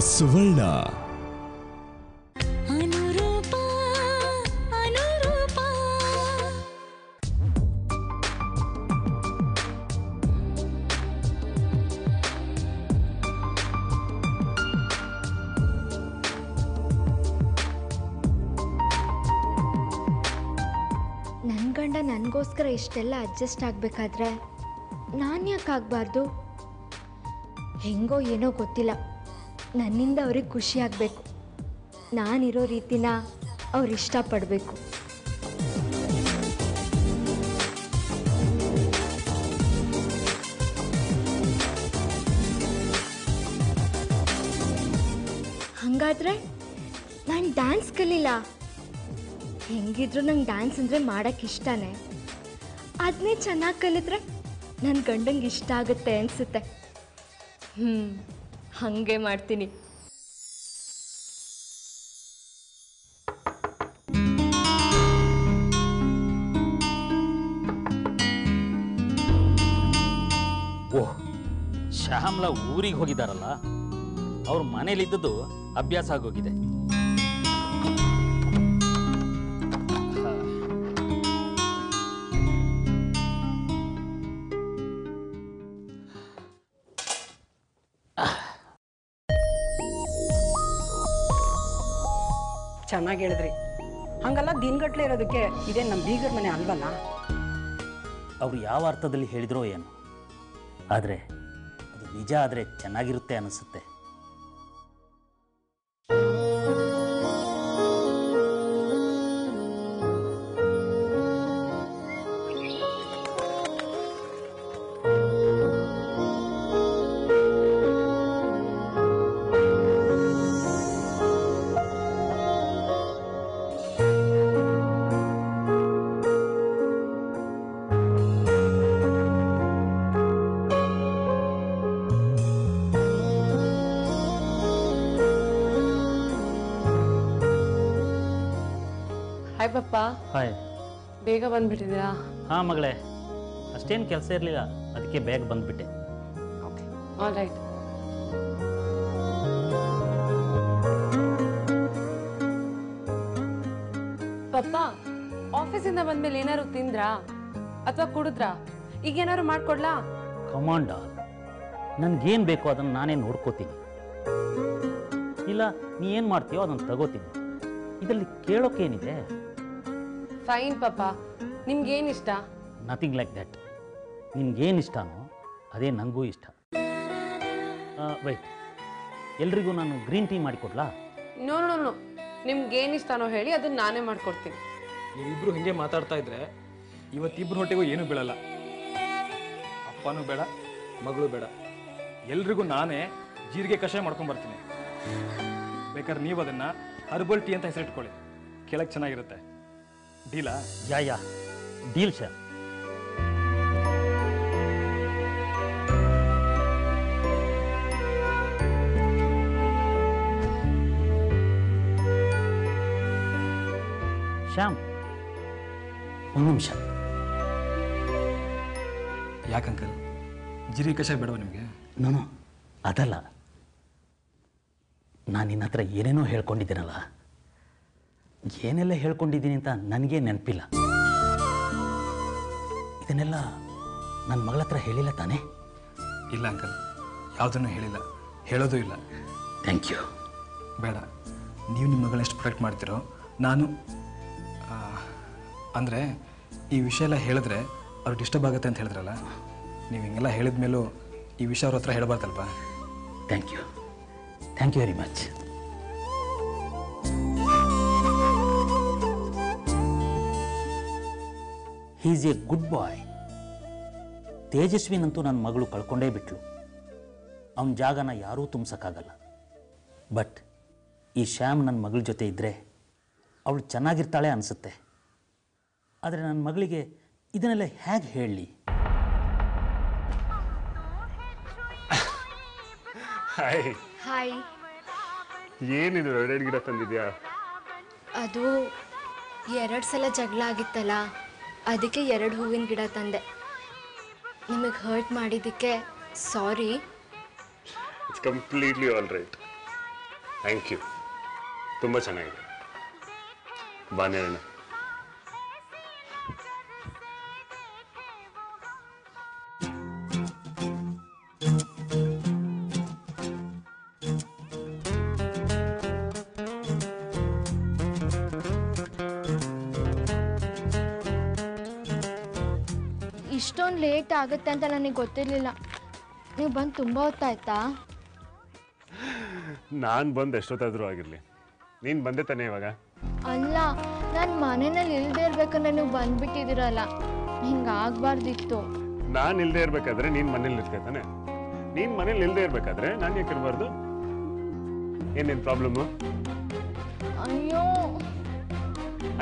ಸುವರ್ಣ. ನನ್ನ ಗಂಡ ನನಗೋಸ್ಕರ ಇಷ್ಟೆಲ್ಲ ಅಡ್ಜಸ್ಟ್ ಆಗಬೇಕಾದ್ರೆ ನಾನು ಯಾಕೆ ಆಗಬಾರ್ದು? ಹೆಂಗೋ ಏನೋ ಗೊತ್ತಿಲ್ಲ, ನನ್ನಿಂದ ಅವ್ರಿಗೆ ಖುಷಿ ಆಗಬೇಕು. ನಾನಿರೋ ರೀತಿನ ಅವ್ರು ಇಷ್ಟಪಡಬೇಕು. ಹಾಗಾದರೆ ನಾನು ಡ್ಯಾನ್ಸ್ ಕಲಿಲ್ಲ. ಹೆಂಗಿದ್ರು ನಂಗೆ ಡ್ಯಾನ್ಸ್ ಅಂದರೆ ಮಾಡೋಕ್ಕೆ ಇಷ್ಟನೇ. ಅದನ್ನೇ ಚೆನ್ನಾಗಿ ಕಲಿತ್ರೆ ನನ್ನ ಗಂಡಂಗೆ ಇಷ್ಟ ಆಗುತ್ತೆ ಅನಿಸುತ್ತೆ. ಹಾಗೆ ಮಾಡ್ತೀನಿ. ಓಹ್, ಶ್ಯಾಮ್ಲಾ ಊರಿಗೆ ಹೋಗಿದ್ದಾರಲ್ಲ, ಅವ್ರ ಮನೇಲಿದ್ದದ್ದು ಅಭ್ಯಾಸ ಆಗೋಗಿದೆ. ಚೆನ್ನಾಗಿ ಹೇಳಿದ್ರಿ. ಹಂಗಲ್ಲ, ದಿನಗಟ್ಲೆ ಇರೋದಕ್ಕೆ ಇದೇ ನಮ್ಮ ಬೀಗರ ಮನೆ ಅಲ್ವಲ್ಲ. ಅವರು ಯಾವ ಅರ್ಥದಲ್ಲಿ ಹೇಳಿದ್ರೋ ಏನು, ಆದರೆ ಅದು ನಿಜ ಆದರೆ ಚೆನ್ನಾಗಿರುತ್ತೆ ಅನಿಸುತ್ತೆ. ಹಾಯ್ ಪಪ್ಪ. ಹಾಯ್. ಬೇಗ ಬಂದ್ಬಿಟ್ಟಿದ್ದೀರಾ? ಹಾಂ ಮಗಳೇ, ಅಷ್ಟೇನು ಕೆಲಸ ಇರಲಿಲ್ಲ, ಅದಕ್ಕೆ ಬೇಗ ಬಂದುಬಿಟ್ಟೆ. Okay, all right. ಪಪ್ಪ, ಆಫೀಸಿಂದ ಬಂದ್ಮೇಲೆ ಏನಾದ್ರು ತಿಂದ್ರಾ ಅಥವಾ ಕುಡಿದ್ರಾ? ಈಗ ಏನಾದ್ರು ಮಾಡ್ಕೊಡ್ಲಾ? ಕಮಾಂಡ, ನನ್ಗೇನು ಬೇಕೋ ಅದನ್ನು ನಾನೇ ನೋಡ್ಕೋತೀನಿ. ಇಲ್ಲ ನೀ ಏನು ಮಾಡ್ತೀಯೋ ಅದನ್ನು ತಗೋತೀನಿ. ಇದರಲ್ಲಿ ಕೇಳೋಕ್ಕೇನಿದೆ? ಫೈನ್ ಪಪ್ಪ, ನಿಮ್ಗೇನು ಇಷ್ಟ? Nothing like that. ನಿನ್ಗೇನು ಇಷ್ಟನೋ ಅದೇ ನನಗೂ ಇಷ್ಟ. ವೈಟ್, ಎಲ್ರಿಗೂ ನಾನು ಗ್ರೀನ್ ಟೀ ಮಾಡಿಕೊಡ್ಲಾ? ನೋ ನೋ ನೋ, ನಿಮ್ಗೇನು ಇಷ್ಟನೋ ಹೇಳಿ, ಅದನ್ನ ನಾನೇ ಮಾಡ್ಕೊಡ್ತೀನಿ. ನೀವಿಬ್ರು ಹಿಂಗೆ ಮಾತಾಡ್ತಾ ಇದ್ರೆ ಇವತ್ತಿಬ್ರು ಹೊಟ್ಟೆಗೂ ಏನೂ ಬೀಳಲ್ಲ. ಅಪ್ಪನೂ ಬೇಡ, ಮಗಳು ಬೇಡ, ಎಲ್ರಿಗೂ ನಾನೇ ಜೀರಿಗೆ ಕಷಾಯ ಮಾಡ್ಕೊಂಡ್ಬರ್ತೀನಿ. ಬೇಕಾದ್ರೆ ನೀವು ಅದನ್ನು ಹರ್ಬಲ್ ಟೀ ಅಂತ ಹೆಸರಿಟ್ಕೊಳ್ಳಿ, ಕೇಳಕ್ಕೆ ಚೆನ್ನಾಗಿರುತ್ತೆ. ಡೀಲಾ? ಯಾ ಡೀಲ್ ಸರ್. ಶ್ಯಾಮ್, ಒಂದು ನಿಮಿಷ. ಯಾಕಂಕಲ್, ಜೀರಿಗೆ ಕಷಾಯ ಬೇಡವಾ ನಿಮಗೆ? ನಾನು ಅದಲ್ಲ, ನಾನು ನಿನ್ನ ಹತ್ರ ಏನೇನೋ ಹೇಳ್ಕೊಂಡಿದ್ದೀನಲ್ಲ, ಏನೆಲ್ಲ ಹೇಳ್ಕೊಂಡಿದ್ದೀನಿ ಅಂತ ನನಗೇ ನೆನಪಿಲ್ಲ. ಇದನ್ನೆಲ್ಲ ನನ್ನ ಮಗಳ ಹತ್ರ ಹೇಳಿಲ್ಲ ತಾನೇ? ಇಲ್ಲ ಅಂಕಲ್, ಯಾವುದನ್ನು ಹೇಳಿಲ್ಲ, ಹೇಳೋದು ಇಲ್ಲ. Thank you. ಬೇಡ, ನೀವು ನಿಮ್ಮ ಮಗಳನ್ನ ಎಷ್ಟು ಪ್ರೊಟೆಕ್ಟ್ ಮಾಡ್ತೀರೋ ನಾನು ಅಂದರೆ ಈ ವಿಷಯ ಎಲ್ಲ ಹೇಳಿದ್ರೆ ಅವ್ರು ಡಿಸ್ಟರ್ಬ್ ಆಗುತ್ತೆ ಅಂತ ಹೇಳಿದ್ರಲ್ಲ, ನೀವು ಹಿಂಗೆಲ್ಲ ಹೇಳಿದ ಮೇಲೂ ಈ ವಿಷಯ ಅವ್ರ ಹತ್ರ ಹೇಳಬಾರ್ದಲ್ವಾ? Thank you, thank you very much. He is a good boy. ತೇಜಸ್ವಿನಂತೂ ನನ್ನ ಮಗಳು ಕಳ್ಕೊಂಡೇ ಬಿಟ್ಲು. ಅವನ ಜಾಗನ ಯಾರೂ ತುಂಬಿಸೋಕ್ಕಾಗಲ್ಲ. ಬಟ್ ಈ ಶ್ಯಾಮ್ ನನ್ನ ಮಗಳ ಜೊತೆ ಇದ್ದರೆ ಅವಳು ಚೆನ್ನಾಗಿರ್ತಾಳೆ ಅನಿಸುತ್ತೆ. ಆದರೆ ನನ್ನ ಮಗಳಿಗೆ ಇದನ್ನೆಲ್ಲ ಹೇಗೆ ಹೇಳಲಿ? ಹಾಯ್. ಹಾಯ್. ಏನಿದು ರೆಡ್ ಗಿಡ ತಂದಿದ್ಯಾ? ಅದು 2 ಸಲ ಜಗಳ ಆಗಿತ್ತಲ್ಲ, ಅದಕ್ಕೆ 2 ಹೂವಿನ ಗಿಡ ತಂದೆ. ನಿಮಗೆ ಹರ್ಟ್ ಮಾಡಿದ್ದಕ್ಕೆ sorry. It's completely all right. Thank you, ತುಂಬ ಚೆನ್ನಾಗಿದೆ. ಬಾನೇರಣ್ಣ. ಇಷ್ಟೊಂದು ಲೇಟ್ ಆಗುತ್ತೆ ಅಂತ ನನಗೆ ಗೊತ್ತಿರಲಿಲ್ಲ. ನೀವು ಬಂದು ತುಂಬ ಹೊತ್ತಾಯ್ತಾ? ನಾನು ಬಂದು ಎಷ್ಟೊತ್ತಾದರೂ ಆಗಿರಲಿ, ನೀನು ಬಂದೆ ತಾನೇ ಇವಾಗ? ಅಲ್ಲ, ನಾನು ಮನೆಯಲ್ಲಿ ಇಲ್ಲದೆ ಇರ್ಬೇಕಂದ್ರೆ ನೀವು ಬಂದ್ಬಿಟ್ಟಿದ್ದೀರಲ್ಲ, ಹಿಂಗಾಗಬಾರ್ದಿತ್ತು. ನಾನು ಇಲ್ಲದೆ ಇರಬೇಕಾದ್ರೆ ನೀನು ಮನೇಲಿ ಇರ್ತೀಯ ತಾನೆ? ನೀನು ಮನೇಲಿ ಇಲ್ಲದೆ ಇರಬೇಕಾದ್ರೆ ನಾನು ಯಾಕೆ ಇರಬಾರ್ದು? ಏನೇನು ಪ್ರಾಬ್ಲಮ್ಮು? ಅಯ್ಯೋ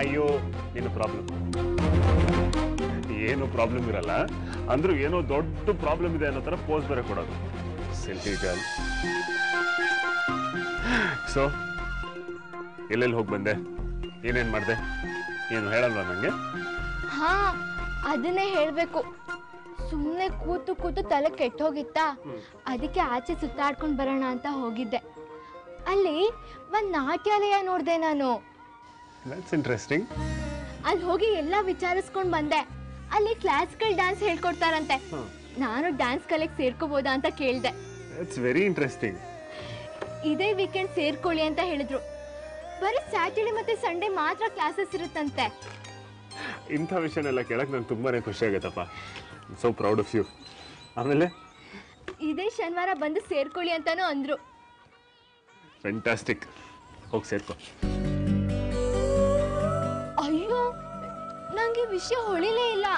ಅಯ್ಯೋ, ನೀನು ಪ್ರಾಬ್ಲಮ್ ಏನು ಪ್ರಾಬ್ಲಮ್ ಇರಲ್ಲ ಅಂದ್ರೂ ಏನೋ ದೊಡ್ಡ ಪ್ರಾಬ್ಲಮ್ ಇದೆ ಅನ್ನೋ ಥರ ಪೋಸ್ ಬೇರೆ ಕೊಡೋದು. ಸಿಲ್ಟಿ ಗರ್ಲ್. ಸೊ ಎಲ್ಲೆಲ್ಲಿ ಹೋಗಿ ಬಂದೆ, ಏನೇನು ಮಾಡಿದೆ, ಏನು ಹೇಳಲ್ವಾ ನನಗೆ? ಹಾ, ಅದನ್ನೇ ಹೇಳಬೇಕು. ಸುಮ್ಮನೆ ಕೂತು ಕೂತು ತಲೆ ಕೆಟ್ಟೋಗಿತ್ತಾ, ಅದಕ್ಕೆ ಆಚೆ ಸುತ್ತಾಡ್ಕೊಂಡು ಬರೋಣ ಅಂತ ಹೋಗಿದ್ದೆ. ಅಲ್ಲಿ ಒಂದು ನಾಟ್ಯಾಲಯ ನೋಡಿದೆ ನಾನು. That's interesting. ಅಲ್ಲಿ ಹೋಗಿ ಎಲ್ಲ ವಿಚಾರಿಸ್ಕೊಂಡು ಬಂದೆ. ಅಲ್ಲಿ ಕ್ಲಾಸಿಕಲ್ ಡ್ಯಾನ್ಸ್ ಹೇಳ್ಕೊಡ್ತಾರಂತೆ. ನಾನು ಡ್ಯಾನ್ಸ್ ಕಲೆಗೆ ಸೇರ್ಕೋಬೋದಾ ಅಂತ ಕೇಳಿದೆ. That's very interesting. ಇದೇ ವೀಕೆಂಡ್ ಸೇರ್ಕೊಳ್ಳಿ ಅಂತ ಹೇಳಿದ್ರು. ಬರೀ ಸ್ಯಾಟರ್ಡೆ ಮತ್ತೆ ಸಂಡೇ ಮಾತ್ರ ಕ್ಲಾಸಸ್ ಇರುತ್ತಂತೆ. ಇಂಥ ವಿಷಯನೆಲ್ಲ ಕೇಳಕ್ಕೆ ನಂಗೆ ತುಂಬಾ ಖುಷಿ ಆಗುತ್ತಪ್ಪ. So proud of you. ಆಮೇಲೆ ಇದೇ ಶನಿವಾರ ಬಂದು ಸೇರ್ಕೊಳ್ಳಿ ಅಂತಾನೂ ಅಂದ್ರು. ಫ್ಯಾಂಟಾಸ್ಟಿಕ್, ಹೋಗಿ ಸೇರ್ಕೊ. ಅಯ್ಯೋ, ನಂಗೆ ವಿಷಯ ಹೊಳಿಲೇ ಇಲ್ಲ.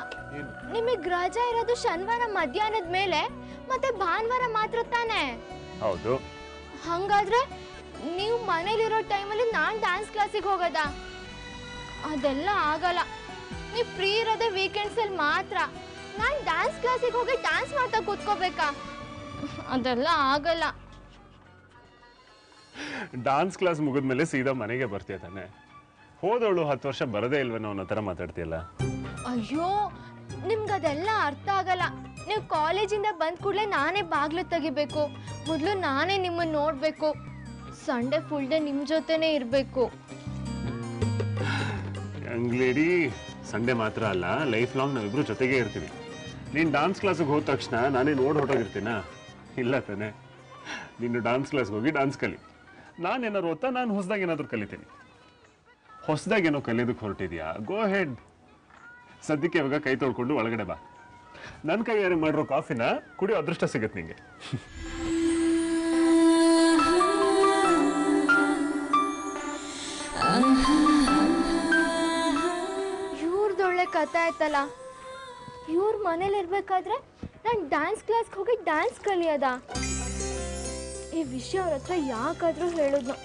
ನಿಮಗೆ ರಜಾ ಇರೋದು ಶನಿವಾರ ಮಧ್ಯಾಹ್ನದ ಮೇಲೆ ಮತ್ತೆ ಭಾನುವಾರ ಮಾತ್ರ ತಾನೆ? ಹೌದು. ಹಂಗಾದ್ರೆ ನೀವು ಮನೇಲಿರೋ ಟೈಮಲ್ಲಿ ನಾನು ಡ್ಯಾನ್ಸ್ ಕ್ಲಾಸಿಗೆ ಹೋಗೋದಾ? ಅದೆಲ್ಲ ಆಗಲ್ಲ. ನೀವು ಫ್ರೀ ಇರೋದೇ ವೀಕೆಂಡ್ಸಲ್ಲಿ ಮಾತ್ರ. ನಾನು ಡ್ಯಾನ್ಸ್ ಕ್ಲಾಸಿಗೆ ಹೋಗಿ ಡ್ಯಾನ್ಸ್ ಮಾಡ್ತಾ ಕೂತ್ಕೋಬೇಕಾ? ಅದೆಲ್ಲ ಆಗಲ್ಲ. ಡಾನ್ಸ್ ಕ್ಲಾಸ್ ಮುಗಿದ್ಮೇಲೆ ಸೀದಾ ಮನೆಗೆ ಬರ್ತೀಯ ತಾನೆ? ಹೋದವಳು 10 ವರ್ಷ ಬರದೇ ಇಲ್ವೇನೋ ಅನ್ನೋ ಥರ ಮಾತಾಡ್ತೀಯಲ್ಲ. ಅಯ್ಯೋ, ನಿಮ್ಗದೆಲ್ಲ ಅರ್ಥ ಆಗಲ್ಲ. ನೀವು ಕಾಲೇಜಿಂದ ಬಂದ ಕೂಡಲೇ ನಾನೇ ಬಾಗ್ಲು ತೆಗಿಬೇಕು. ಮೊದಲು ನಾನೇ ನಿಮ್ಮನ್ನು ನೋಡಬೇಕು. ಸಂಡೇ ಫುಲ್ ಡೇ ನಿಮ್ಮ ಜೊತೆನೇ ಇರಬೇಕು. ಯಂಗ್ ಲೇಡಿ, ಸಂಡೇ ಮಾತ್ರ ಅಲ್ಲ, ಲೈಫ್ ಲಾಂಗ್ ನಾವಿಬ್ರು ಜೊತೆಗೇ ಇರ್ತೀವಿ. ನೀನು ಡಾನ್ಸ್ ಕ್ಲಾಸಿಗೆ ಹೋದ ತಕ್ಷಣ ನಾನೇ ಹೊರಟೋಗಿರ್ತೀನಾ? ಇಲ್ಲ ತಾನೆ? ನೀನು ಡಾನ್ಸ್ ಕ್ಲಾಸ್ಗೆ ಹೋಗಿ ಡಾನ್ಸ್ ಕಲಿ. ನಾನೇನಾದ್ರು ಓದ್ತಾ ನಾನು ಹೊಸದಾಗಿ ಏನಾದರೂ ಕಲಿತೀನಿ. ಹೊಸದಾಗಿ ಏನೋ ಕಲಿಯೋದಕ್ಕೆ ಹೊರಟಿದ್ಯಾ? ಗೋ ಹೆಡ್. ಸದ್ಯಕ್ಕೆ ಇವಾಗ ಕೈ ತೊಳ್ಕೊಂಡು ಒಳಗಡೆ ಬಾ. ನನ್ನ ಕೈಯಾರೆ ಮಾಡಿರೋ ಕಾಫಿನ ಕುಡಿಯೋ ಅದೃಷ್ಟ ಸಿಗತ್ತೆ ನಿಂಗೆ. ಇವ್ರದೊಳ್ಳೆ ಕಥೆ ಆಯ್ತಲ್ಲ. ಇವ್ರ ಮನೇಲಿ ಇರ್ಬೇಕಾದ್ರೆ ನಾನು ಡ್ಯಾನ್ಸ್ ಕ್ಲಾಸ್ಗೆ ಹೋಗಿ ಡ್ಯಾನ್ಸ್ ಕಲಿಯೋದ? ಈ ವಿಷಯ ಅವ್ರ ಹತ್ರ ಯಾಕಾದ್ರೂ ಹೇಳಿದ್ನು.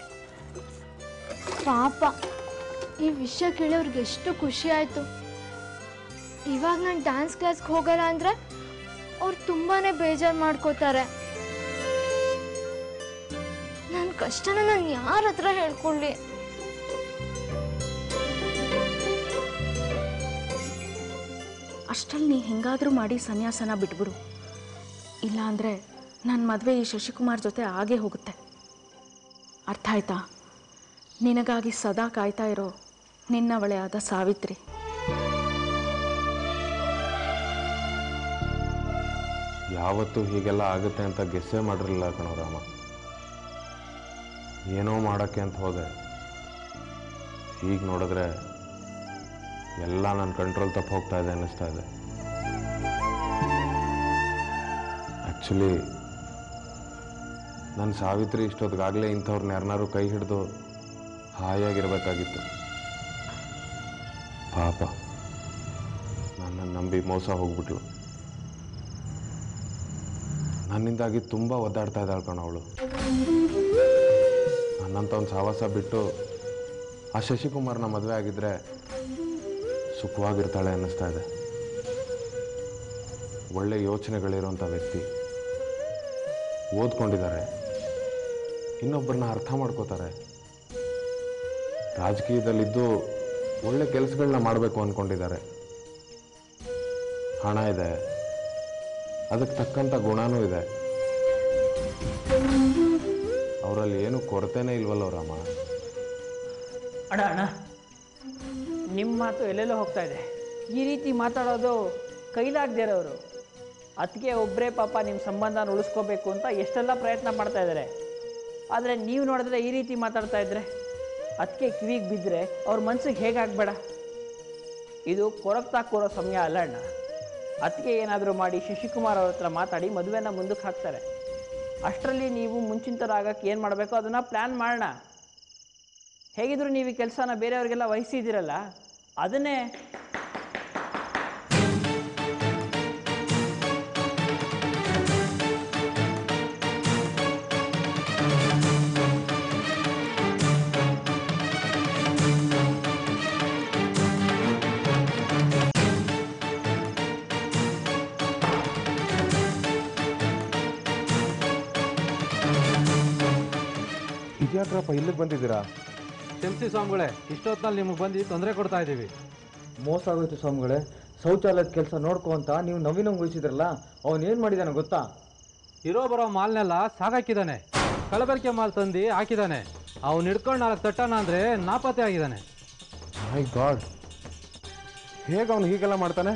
ಪಾಪ, ಈ ವಿಷಯ ಕೇಳಿ ಅವ್ರಿಗೆ ಎಷ್ಟು ಖುಷಿ ಆಯಿತು. ಇವಾಗ ನಾನು ಡ್ಯಾನ್ಸ್ ಕ್ಲಾಸ್ಗೆ ಹೋಗಲ್ಲ ಅಂದರೆ ಅವ್ರು ತುಂಬಾ ಬೇಜಾರು ಮಾಡ್ಕೋತಾರೆ. ನನ್ನ ಕಷ್ಟನ ನಾನು ಯಾರ ಹತ್ರ ಹೇಳ್ಕೊಳ್ಳಿ? ಅಷ್ಟರಲ್ಲಿ ನೀ ಹೆಂಗಾದರೂ ಮಾಡಿ ಸನ್ಯಾಸನ ಬಿಟ್ಬಿಡು. ಇಲ್ಲಾಂದರೆ ನನ್ನ ಮದುವೆ ಈ ಶಶಿಕುಮಾರ್ ಜೊತೆ ಆಗೇ ಹೋಗುತ್ತೆ. ಅರ್ಥ ಆಯ್ತಾ? ನಿನಗಾಗಿ ಸದಾ ಕಾಯ್ತಾ ಇರೋ ನಿನ್ನವಳೆ ಆದ ಸಾವಿತ್ರಿ. ಯಾವತ್ತೂ ಹೀಗೆಲ್ಲ ಆಗುತ್ತೆ ಅಂತ ಗೆಸ್ಸೇ ಮಾಡಿರಲಿಲ್ಲ ಕಣೋ ರಾಮ. ಏನೋ ಮಾಡೋಕ್ಕೆ ಅಂತ ಹೋದೆ. ಈಗ ನೋಡಿದ್ರೆ ಎಲ್ಲ ನನ್ನ ಕಂಟ್ರೋಲ್ ತಪ್ಪು ಹೋಗ್ತಾ ಇದೆ ಅನ್ನಿಸ್ತಾ ಇದೆ. ಆ್ಯಕ್ಚುಲಿ ನನ್ನ ಸಾವಿತ್ರಿ ಇಷ್ಟೊತ್ತಿಗಾಗಲೇ ಇಂಥವ್ರನ್ನ ಯಾರನ್ನಾರು ಕೈ ಹಿಡಿದು ಹಾಯಾಗಿರಬೇಕಾಗಿತ್ತು. ಪಾಪ, ನನ್ನನ್ನು ನಂಬಿ ಮೋಸ ಹೋಗ್ಬಿಟ್ಲು. ನನ್ನಿಂದಾಗಿ ತುಂಬ ಒದ್ದಾಡ್ತಾ ಇದ್ದಾಳೆ ಕಣ ಅವಳು. ನನ್ನಂಥ ಒಂದು ಸಹವಾಸ ಬಿಟ್ಟು ಆ ಶಶಿಕುಮಾರ್ನ ಮದುವೆ ಆಗಿದ್ದರೆ ಸುಖವಾಗಿರ್ತಾಳೆ ಅನ್ನಿಸ್ತಾ ಇದೆ. ಒಳ್ಳೆ ಯೋಚನೆಗಳಿರೋಂಥ ವ್ಯಕ್ತಿ, ಓದ್ಕೊಂಡಿದ್ದಾರೆ, ಇನ್ನೊಬ್ಬರನ್ನ ಅರ್ಥ ಮಾಡ್ಕೋತಾರೆ, ರಾಜಕೀಯದಲ್ಲಿದ್ದು ಒಳ್ಳೆ ಕೆಲಸಗಳನ್ನ ಮಾಡಬೇಕು ಅಂದ್ಕೊಂಡಿದ್ದಾರೆ. ಹಣ ಇದೆ, ಅದಕ್ಕೆ ತಕ್ಕಂಥ ಗುಣನೂ ಇದೆ. ಅವರಲ್ಲಿ ಏನು ಕೊರತೆನೇ ಇಲ್ವಲ್ಲ ರಾಮ. ಅಣ್ಣ ಅಣ್ಣ, ನಿಮ್ಮ ಮಾತು ಎಲ್ಲೆಲ್ಲೋ ಹೋಗ್ತಾ ಇದೆ. ಈ ರೀತಿ ಮಾತಾಡೋದು ಕೈಲಾಗದೇ ಇರೋರು. ಅದಕ್ಕೆ ಒಬ್ಬರೇ ಪಾಪ ನಿಮ್ಮ ಸಂಬಂಧನ ಉಳಿಸ್ಕೋಬೇಕು ಅಂತ ಎಷ್ಟೆಲ್ಲ ಪ್ರಯತ್ನ ಮಾಡ್ತಾ ಇದ್ದಾರೆ. ಆದರೆ ನೀವು ನೋಡಿದ್ರೆ ಈ ರೀತಿ ಮಾತಾಡ್ತಾ ಇದ್ರೆ ಅದಕ್ಕೆ ಕಿವಿಗೆ ಬಿದ್ದರೆ ಅವ್ರ ಮನ್ಸಿಗೆ ಹೇಗಾಗಬೇಡ. ಇದು ಕೊರಗ್ತಾ ಕೂರೋ ಸಮಯ ಅಲ್ಲ ಅಣ್ಣ. ಅದಕ್ಕೆ ಏನಾದರೂ ಮಾಡಿ ಶಶಿಕುಮಾರ್ ಅವ್ರ ಹತ್ರ ಮಾತಾಡಿ ಮದುವೆನ ಮುಂದಕ್ಕೆ ಹಾಕ್ತಾರೆ. ಅಷ್ಟರಲ್ಲಿ ನೀವು ಮುಂಚಿನ ಥರ ಆಗಕ್ಕೆ ಏನು ಮಾಡಬೇಕೋ ಅದನ್ನು ಪ್ಲ್ಯಾನ್ ಮಾಡೋಣ. ಹೇಗಿದ್ರು ನೀವು ಈ ಕೆಲಸನ ಬೇರೆಯವ್ರಿಗೆಲ್ಲ ವಹಿಸಿದ್ದೀರಲ್ಲ, ಅದನ್ನೇ ಇದ್ಯಾಕ್ರಪ್ಪ ಇಲ್ಲಿಗೆ ಬಂದಿದ್ದೀರಾ? ಕ್ಷಮಿಸಿ ಸ್ವಾಮಿಗಳೇ, ಇಷ್ಟೊತ್ತಿನಲ್ಲಿ ನಿಮಗೆ ಬಂದು ತೊಂದರೆ ಕೊಡ್ತಾ ಇದ್ದೀವಿ. ಮೋಸ ಆಗೋಯ್ತು ಸ್ವಾಮಿಗಳೇ. ಶೌಚಾಲಯದ ಕೆಲಸ ನೋಡ್ಕೊ ಅಂತ ನೀವು ನವೀನಂಗೆ ವಹಿಸಿದ್ರಲ್ಲ, ಅವನೇನು ಮಾಡಿದಾನೆ ಗೊತ್ತಾ? ಇರೋ ಬರೋ ಮಾಲ್ನೆಲ್ಲ ಸಾಗಾಕಿದ್ದಾನೆ. ಕಲಬೆರಕೆ ಮಾಲ್ ತಂದು ಹಾಕಿದ್ದಾನೆ. ಅವ್ನು ಹಿಡ್ಕೊಂಡು 4 ತಟ್ಟಣ ಅಂದರೆ ನಾಪತ್ತೆ ಆಗಿದ್ದಾನೆ. ಮೈ ಗಾಡ್, ಹೇಗೆ ಅವನು ಹೀಗೆಲ್ಲ ಮಾಡ್ತಾನೆ?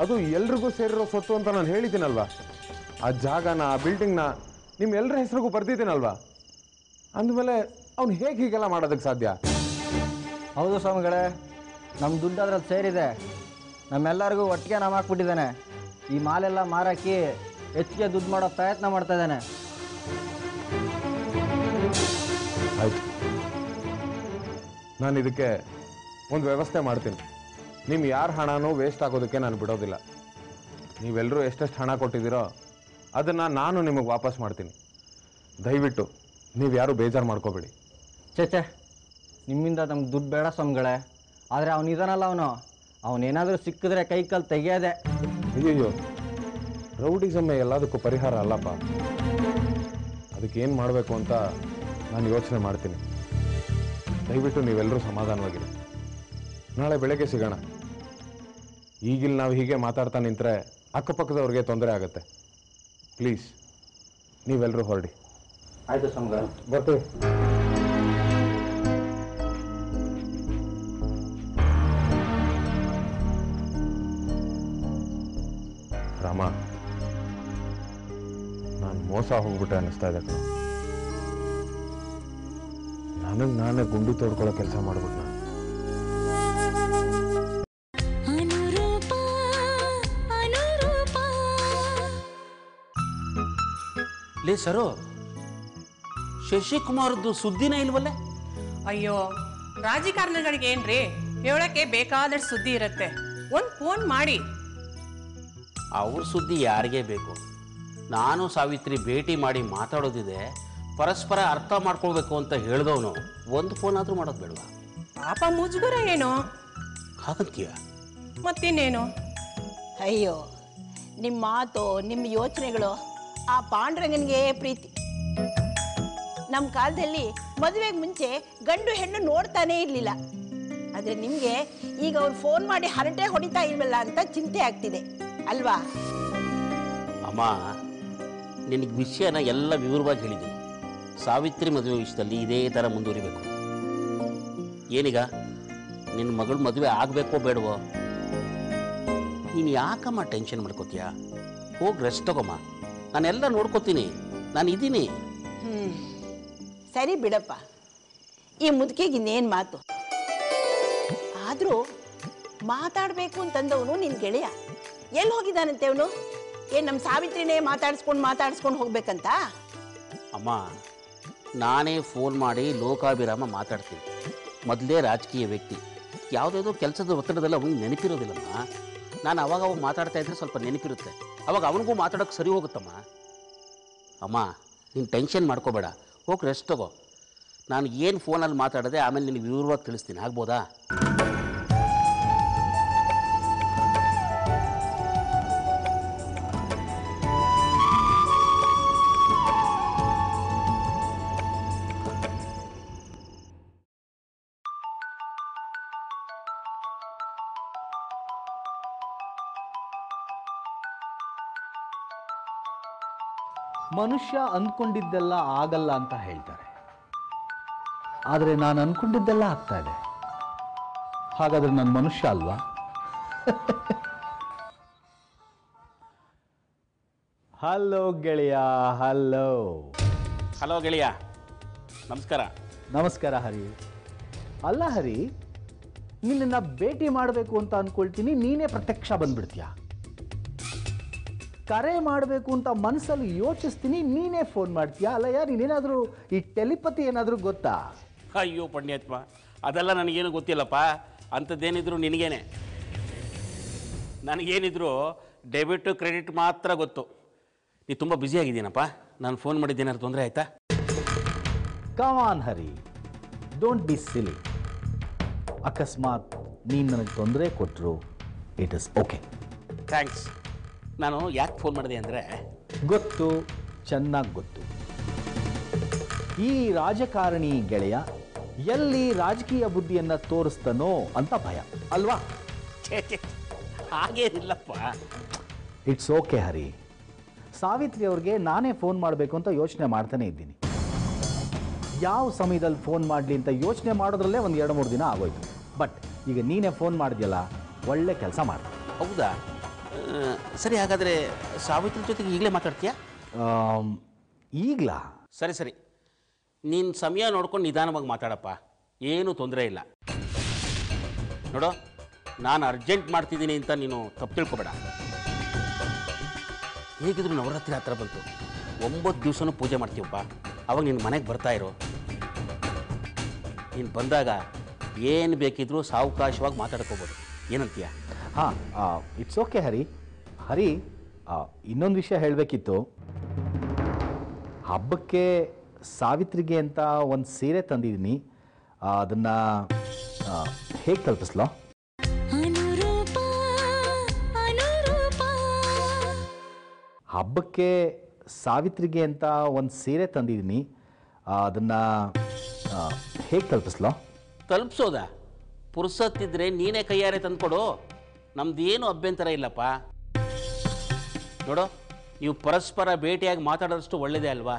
ಅದು ಎಲ್ರಿಗೂ ಸೇರಿರೋ ಸ್ವತ್ತು ಅಂತ ನಾನು ಹೇಳಿದ್ದೀನಲ್ವಾ. ಆ ಜಾಗನ, ಆ ಬಿಲ್ಡಿಂಗ್ನ ನಿಮ್ಮೆಲ್ಲರ ಹೆಸರಿಗೂ ಬರ್ದಿದ್ದೀನಲ್ವಾ. ಅಂದಮೇಲೆ ಅವ್ನು ಹೇಗೆ ಹೀಗೆಲ್ಲ ಮಾಡೋದಕ್ಕೆ ಸಾಧ್ಯ? ಹೌದು ಸ್ವಾಮಿಗಳೇ, ನಮ್ಮ ದುಡ್ಡು ಅದ್ರಲ್ಲಿ ಸೇರಿದೆ. ನಮ್ಮೆಲ್ಲರಿಗೂ ಒಟ್ಟಿಗೆ ನಾಮ ಹಾಕ್ಬಿಟ್ಟಿದ್ದಾನೆ. ಈ ಮಾಲೆಲ್ಲ ಮಾರಾಕಿ ಹೆಚ್ಚಿಗೆ ದುಡ್ಡು ಮಾಡೋ ಪ್ರಯತ್ನ ಮಾಡ್ತಾ ಇದ್ದಾನೆ. ಆಯ್ತು, ನಾನು ಇದಕ್ಕೆ ಒಂದು ವ್ಯವಸ್ಥೆ ಮಾಡ್ತೀನಿ. ನಿಮ್ಮ ಯಾರ ಹಣನೂ ವೇಸ್ಟ್ ಆಗೋದಕ್ಕೆ ನಾನು ಬಿಡೋದಿಲ್ಲ. ನೀವೆಲ್ಲರೂ ಎಷ್ಟೆಷ್ಟು ಹಣ ಕೊಟ್ಟಿದ್ದೀರೋ ಅದನ್ನು ನಾನು ನಿಮಗೆ ವಾಪಸ್ ಮಾಡ್ತೀನಿ. ದಯವಿಟ್ಟು ನೀವು ಯಾರು ಬೇಜಾರು ಮಾಡ್ಕೋಬೇಡಿ. ಚೇಚೆ, ನಿಮ್ಮಿಂದ ನಮ್ಗೆ ದುಡ್ಡು ಬೇಡ ಸ್ವಾಮಿಗಳೇ. ಆದರೆ ಅವನಿದಾನಲ್ಲ, ಅವನೇನಾದರೂ ಸಿಕ್ಕಿದ್ರೆ ಕೈ ಕಾಲು ತೆಗೆಯೋದೆ. ಅಯ್ಯಯ್ಯೋ, ರೌಡಿಸಮ್ಮೆ ಎಲ್ಲದಕ್ಕೂ ಪರಿಹಾರ ಅಲ್ಲಪ್ಪ. ಅದಕ್ಕೇನು ಮಾಡಬೇಕು ಅಂತ ನಾನು ಯೋಚನೆ ಮಾಡ್ತೀನಿ. ದಯವಿಟ್ಟು ನೀವೆಲ್ಲರೂ ಸಮಾಧಾನವಾಗಿರಿ. ನಾಳೆ ಬೆಳಗ್ಗೆ ಸಿಗೋಣ. ಈಗಿಲ್ಲಿ ನಾವು ಹೀಗೆ ಮಾತಾಡ್ತಾ ನಿಂತರೆ ಅಕ್ಕಪಕ್ಕದವ್ರಿಗೆ ತೊಂದರೆ ಆಗುತ್ತೆ. ಪ್ಲೀಸ್ ನೀವೆಲ್ಲರೂ ಹೊರಡಿ. ಆಯಿತು ಸ್ವಾಮಿಗಳೇ, ಬರ್ತೀವಿ. ರಾಮ, ನಾನು ಮೋಸ ಹೋಗ್ಬಿಟ್ಟೆ ಅನ್ನಿಸ್ತಾ ಇದೆ. ನನಗೆ ನಾನೇ ಗುಂಡು ತೋಡ್ಕೊಳ್ಳೋ ಕೆಲಸ ಮಾಡ್ಬಿಟ್ಟು ನಾನು. ಲೇ ಸರು, ಶಶಿಕುಮಾರ್ದು ಸುದ್ದಿನೇ ಇಲ್ವಲ್ಲೇ? ಅಯ್ಯೋ, ರಾಜಕಾರಣಿಗಳಿಗೆ ಏನ್ರಿ ಹೇಳಕ್ಕೆ ಬೇಕಾದಷ್ಟು ಸುದ್ದಿ ಇರುತ್ತೆ. ಒಂದು ಫೋನ್ ಮಾಡಿ. ಅವ್ರ ಸುದ್ದಿ ಯಾರಿಗೇ ಬೇಕು? ನಾನು ಸಾವಿತ್ರಿ ಭೇಟಿ ಮಾಡಿ ಮಾತಾಡೋದಿದೆ, ಪರಸ್ಪರ ಅರ್ಥ ಮಾಡ್ಕೊಳ್ಬೇಕು ಅಂತ ಹೇಳಿದವನು ಒಂದು ಫೋನ್ ಆದರೂ ಮಾಡೋದು ಬೇಡವಾ? ಪಾಪ ಮುಜುಗರ ಏನೋ ಹಾಗಂತೀಯ? ಮತ್ತಿನ್ನೇನು? ಅಯ್ಯೋ, ನಿಮ್ಮ ಮಾತು, ನಿಮ್ಮ ಯೋಚನೆಗಳು ಆ ಪಾಂಡುರಂಗನಿಗೆ ಪ್ರೀತಿ. ನಮ್ಮ ಕಾಲದಲ್ಲಿ ಮದುವೆಗೆ ಮುಂಚೆ ಗಂಡು ಹೆಣ್ಣು ನೋಡ್ತಾನೇ ಇರಲಿಲ್ಲ. ಆದರೆ ನಿಮಗೆ ಈಗ ಅವ್ರು ಫೋನ್ ಮಾಡಿ ಹರಟೆ ಹೊಡಿತಾ ಇಲ್ವಲ್ಲ ಅಂತ ಚಿಂತೆ ಆಗ್ತಿದೆ ಅಲ್ವಾ? ಅಮ್ಮ, ನಿನಗೆ ವಿಷಯನ ಎಲ್ಲ ವಿವರವಾಗಿ ಹೇಳಿದ್ದೀನಿ. ಸಾವಿತ್ರಿ ಮದುವೆ ವಿಷಯದಲ್ಲಿ ಇದೇ ಥರ ಮುಂದುವರಿಬೇಕು. ಏನೀಗ ನಿನ್ನ ಮಗಳು ಮದುವೆ ಆಗಬೇಕೋ ಬೇಡವೋ? ನೀನು ಯಾಕಮ್ಮ ಟೆನ್ಷನ್ ಮಾಡ್ಕೋತೀಯ? ಹೋಗಿ ರೆಸ್ಟ್ ತಗೊಮ್ಮ, ನಾನೆಲ್ಲ ನೋಡ್ಕೋತೀನಿ, ನಾನು ಇದ್ದೀನಿ. ಸರಿ ಬಿಡಪ್ಪ, ಈ ಮುದುಕಿಗೆ ಇನ್ನೇನು ಮಾತು. ಆದರೂ ಮಾತಾಡಬೇಕು ಅಂತಂದವನು ನಿನ್ನ ಗೆಳೆಯ ಎಲ್ಲಿ ಹೋಗಿದ್ದಾನಂತೆ? ಅವನು ಏನು ನಮ್ಮ ಸಾವಿತ್ರಿನೇ ಮಾತಾಡಿಸ್ಕೊಂಡು ಹೋಗ್ಬೇಕಂತ? ಅಮ್ಮ, ನಾನೇ ಫೋನ್ ಮಾಡಿ ಲೋಕಾಭಿರಾಮ ಮಾತಾಡ್ತೀನಿ. ಮೊದಲೇ ರಾಜಕೀಯ ವ್ಯಕ್ತಿ, ಯಾವುದಾದ್ರೂ ಕೆಲಸದ ಒತ್ತಡದಲ್ಲಿ ಅವನಿಗೆ ನೆನಪಿರೋದಿಲ್ಲಮ್ಮ. ನಾನು ಅವಾಗ ಮಾತಾಡ್ತಾ ಇದ್ರೆ ಸ್ವಲ್ಪ ನೆನಪಿರುತ್ತೆ, ಅವಾಗ ಅವನಿಗೂ ಮಾತಾಡೋಕ್ಕೆ ಸರಿ ಹೋಗುತ್ತಮ್ಮ. ಅಮ್ಮ, ನೀನು ಟೆನ್ಷನ್ ಮಾಡ್ಕೋಬೇಡ, ಹೋಗಿ ರೆಸ್ಟ್ ತಗೋ. ನಾನು ಏನು ಫೋನಲ್ಲಿ ಮಾತಾಡಿದೆ ಆಮೇಲೆ ನಿನಗೆ ವಿವರವಾಗಿ ತಿಳಿಸ್ತೀನಿ, ಆಗ್ಬೋದಾ? ಮನುಷ್ಯ ಅಂದ್ಕೊಂಡಿದ್ದೆಲ್ಲ ಆಗಲ್ಲ ಅಂತ ಹೇಳ್ತಾರೆ, ಆದರೆ ನಾನು ಅಂದ್ಕೊಂಡಿದ್ದೆಲ್ಲ ಆಗ್ತಾ ಇದೆ. ಹಾಗಾದ್ರೆ ನಾನು ಮನುಷ್ಯ ಅಲ್ವಾ? ಹಲೋ ಗೆಳೆಯ, ಹಲೋ. ಹಲೋ ಗೆಳೆಯ, ನಮಸ್ಕಾರ. ನಮಸ್ಕಾರ ಹರಿ. ಅಲ್ಲ ಹರಿ, ನಿನ್ನನ್ನು ಭೇಟಿ ಮಾಡಬೇಕು ಅಂತ ಅಂದ್ಕೊಳ್ತೀನಿ, ನೀನೇ ಪ್ರತ್ಯಕ್ಷ ಬಂದ್ಬಿಡ್ತೀಯ. ಕರೆ ಮಾಡಬೇಕು ಅಂತ ಮನಸ್ಸಲ್ಲಿ ಯೋಚಿಸ್ತೀನಿ, ನೀನೇ ಫೋನ್ ಮಾಡ್ತೀಯ. ಅಲ್ಲಯ್ಯ, ನೀನೇನಾದರೂ ಈ ಟೆಲಿಪತಿ ಏನಾದರೂ ಗೊತ್ತಾ? ಅಯ್ಯೋ ಪುಣ್ಯಾತ್ಮ, ಅದೆಲ್ಲ ನನಗೇನು ಗೊತ್ತಿಲ್ಲಪ್ಪ. ಅಂಥದ್ದೇನಿದ್ರು ನಿನಗೇನೆ. ನನಗೇನಿದ್ರು ಡೆಬಿಟ್ ಕ್ರೆಡಿಟ್ ಮಾತ್ರ ಗೊತ್ತು. ನೀ ತುಂಬ ಬ್ಯುಸಿಯಾಗಿದ್ದೀನಪ್ಪ. ನಾನು ಫೋನ್ ಮಾಡಿದ್ದೇನಾದ್ರು ತೊಂದರೆ ಆಯಿತಾ? Come on Hari, don't be silly. ಅಕಸ್ಮಾತ್ ನೀನು ನನಗೆ ತೊಂದರೆ ಕೊಟ್ಟರು, ಇಟ್ ಇಸ್ ಓಕೆ. ಥ್ಯಾಂಕ್ಸ್. ನಾನು ಯಾಕೆ ಫೋನ್ ಮಾಡಿದೆ ಅಂದರೆ, ಗೊತ್ತು, ಚೆನ್ನಾಗಿ ಗೊತ್ತು. ಈ ರಾಜಕಾರಣಿ ಗೆಳೆಯ ಎಲ್ಲಿ ರಾಜಕೀಯ ಬುದ್ಧಿಯನ್ನು ತೋರಿಸ್ತಾನೋ ಅಂತ ಭಯ ಅಲ್ವಾ? ಹಾಗೇನಿಲ್ಲಪ್ಪ. ಇಟ್ಸ್ ಓಕೆ ಹರಿ. ಸಾವಿತ್ರಿ ಅವ್ರಿಗೆ ನಾನೇ ಫೋನ್ ಮಾಡಬೇಕು ಅಂತ ಯೋಚನೆ ಮಾಡ್ತಾನೆ ಇದ್ದೀನಿ. ಯಾವ ಸಮಯದಲ್ಲಿ ಫೋನ್ ಮಾಡಲಿ ಅಂತ ಯೋಚನೆ ಮಾಡೋದ್ರಲ್ಲೇ ಒಂದು 2-3 ದಿನ ಆಗೋಯ್ತು. ಬಟ್ ಈಗ ನೀನೇ ಫೋನ್ ಮಾಡಿದ್ಯಲ್ಲ, ಒಳ್ಳೆ ಕೆಲಸ ಮಾಡಿ. ಹೌದಾ? ಸರಿ, ಹಾಗಾದರೆ ಸಾವಿತ್ರಿ ಜೊತೆಗೆ ಈಗಲೇ ಮಾತಾಡ್ತೀಯಾ? ಈಗಲಾ? ಸರಿ ಸರಿ, ನೀನು ಸಮಯ ನೋಡ್ಕೊಂಡು ನಿಧಾನವಾಗಿ ಮಾತಾಡಪ್ಪ, ಏನೂ ತೊಂದರೆ ಇಲ್ಲ. ನೋಡು, ನಾನು ಅರ್ಜೆಂಟ್ ಮಾಡ್ತಿದ್ದೀನಿ ಅಂತ ನೀನು ತಪ್ಪು ತಿಳ್ಕೊಬೇಡ. ಹೇಗಿದ್ರು ನವರಾತ್ರಿ ಹತ್ರ ಬಂತು, 9 ದಿವಸನೂ ಪೂಜೆ ಮಾಡ್ತೀವಪ್ಪ. ಅವಾಗ ನಿನ್ನ ಮನೆಗೆ ಬರ್ತಾ ಇರೋ. ನೀನು ಬಂದಾಗ ಏನು ಬೇಕಿದ್ರೂ ಸಾವಕಾಶವಾಗಿ ಮಾತಾಡ್ಕೋಬೋದು. ಏನಂತೀಯ? ಹಾಂ, ಇಟ್ಸ್ ಓಕೆ ಹರಿ. ಹರಿ, ಇನ್ನೊಂದು ವಿಷಯ ಹೇಳಬೇಕಿತ್ತು. ಹಬ್ಬಕ್ಕೆ ಸಾವಿತ್ರಿಗೆ ಅಂತ ಒಂದು ಸೀರೆ ತಂದಿದ್ದೀನಿ. ಅದನ್ನು ಹೇಗೆ ತಲುಪಿಸ್ಲೋ? ಹಬ್ಬಕ್ಕೆ ಸಾವಿತ್ರಿಗೆ ಅಂತ ಒಂದು ಸೀರೆ ತಂದಿದ್ದೀನಿ. ಅದನ್ನು ಹೇಗೆ ತಲುಪಿಸ್ಲೋ? ತಲುಪಿಸೋದಾ? ಪುರ್ಸತ್ತಿದ್ರೆ ನೀನೇ ಕೈಯಾರೆ ತಂದುಕೊಡು. ನಮ್ದೇನು ಅಭ್ಯಂತರ ಇಲ್ಲಪ್ಪ. ನೋಡು, ನೀವು ಪರಸ್ಪರ ಭೇಟಿಯಾಗಿ ಮಾತಾಡೋದಷ್ಟು ಒಳ್ಳೆಯದೇ ಅಲ್ವಾ?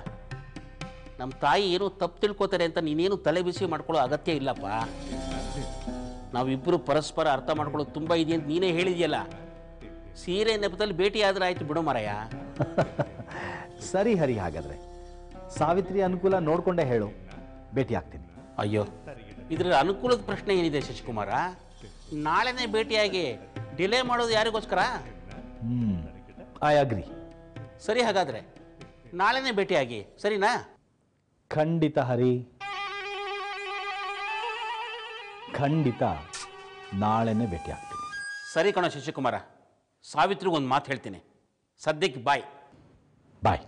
ನಮ್ಮ ತಾಯಿ ಏನೋ ತಪ್ಪು ತಿಳ್ಕೊತಾರೆ ಅಂತ ನೀನೇನು ತಲೆ ಬಿಸಿ ಮಾಡ್ಕೊಳ್ಳೋ ಅಗತ್ಯ ಇಲ್ಲಪ್ಪ. ನಾವಿಬ್ಬರು ಪರಸ್ಪರ ಅರ್ಥ ಮಾಡ್ಕೊಳ್ಳೋದು ತುಂಬ ಇದೆ ಅಂತ ನೀನೇ ಹೇಳಿದೆಯಲ್ಲ. ಸೀರೆ ನೆಪದಲ್ಲಿ ಭೇಟಿ ಆದ್ರೆ ಆಯ್ತು ಬಿಡು ಮರಯ್ಯ. ಸರಿ ಹರಿ, ಹಾಗಾದರೆ ಸಾವಿತ್ರಿ ಅನುಕೂಲ ನೋಡಿಕೊಂಡೇ ಹೇಳು, ಭೇಟಿ ಆಗ್ತೀನಿ. ಅಯ್ಯೋ, ಇದರ ಅನುಕೂಲದ ಪ್ರಶ್ನೆ ಏನಿದೆ ಶಶಿಕುಮಾರ? ನಾಳೆನೇ ಭೇಟಿಯಾಗಿ ಡಿಲೇ ಮಾಡೋದು ಯಾರಿಗೋಸ್ಕರ? I agree. ಸರಿ, ಹಾಗಾದರೆ ನಾಳೆನೇ ಭೇಟಿಯಾಗಿ, ಸರಿನಾ? ಖಂಡಿತ ಹರಿ, ಖಂಡಿತ ನಾಳೆನೇ ಭೇಟಿ ಆಗ್ತೀನಿ. ಸರಿ ಕಣೋ ಶಶಿಕುಮಾರ, ಸಾವಿತ್ರಿಗೆ ಒಂದು ಮಾತು ಹೇಳ್ತೀನಿ. ಸದ್ಯಕ್ಕೆ ಬಾಯ್ ಬಾಯ್.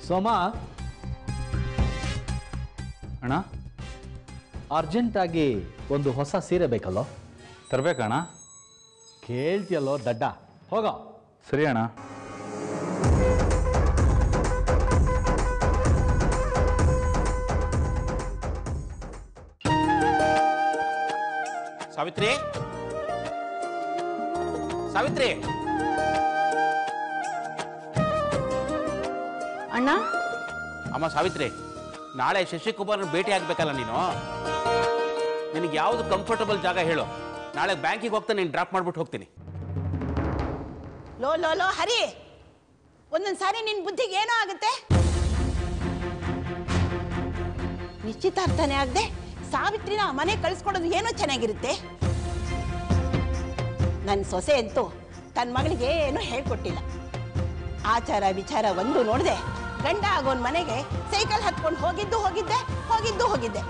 ಸೋಮ ಅಣ್ಣ, ಅರ್ಜೆಂಟಾಗಿ ಒಂದು ಹೊಸ ಸೀರೆ ಬೇಕಲ್ಲೋ? ತರಬೇಕಣ್ಣ? ಕೇಳ್ತಿಯಲ್ಲೋ ದಡ್ಡ, ಹೋಗೋ. ಸರಿ ಅಣ್ಣ. ಸಾವಿತ್ರಿ, ಸಾವಿತ್ರಿ. ಅಣ್ಣ. ಅಮ್ಮ ಸಾವಿತ್ರಿ, ನಾಳೆ ಶಶಿಕುಮಾರ್ನ ಭೇಟಿ ಆಗ್ಬೇಕಲ್ಲ ನೀನು. ನಿನಗೆ ಯಾವುದು ಕಂಫರ್ಟಬಲ್ ಜಾಗ ಹೇಳು. ನಾಳೆ ಬ್ಯಾಂಕಿಗೆ ಹೋಗ್ತಾ ನೀನು ಡ್ರಾಪ್ ಮಾಡ್ಬಿಟ್ಟು ಹೋಗ್ತೀನಿ. ಲೋ ಲೋ ಲೋ ಹರಿ, ಒಂದೊಂದು ಸಾರಿ ನಿನ್ನ ಬುದ್ಧಿಗೆ ಏನೋ ಆಗುತ್ತೆ. ನಿಶ್ಚಿತಾರ್ಥನೇ ಆಗದೆ ಸಾವಿತ್ರಿನ ಮನೆ ಕಳಿಸ್ಕೊಡೋದು ಏನೋ ಚೆನ್ನಾಗಿರುತ್ತೆ. ನನ್ನ ಸೊಸೆ ಅಂತೂ ತನ್ನ ಮಗಳಿಗೆ ಏನೂ ಹೇಳ್ಕೊಟ್ಟಿಲ್ಲ. ಆಚಾರ ವಿಚಾರ ಒಂದು ನೋಡದೆ ಗಂಡ ಆಗೋನ್ ಮನೆಗೆ ಸೈಕಲ್ ಹತ್ಕೊಂಡು ಹೋಗಿದ್ದೆ.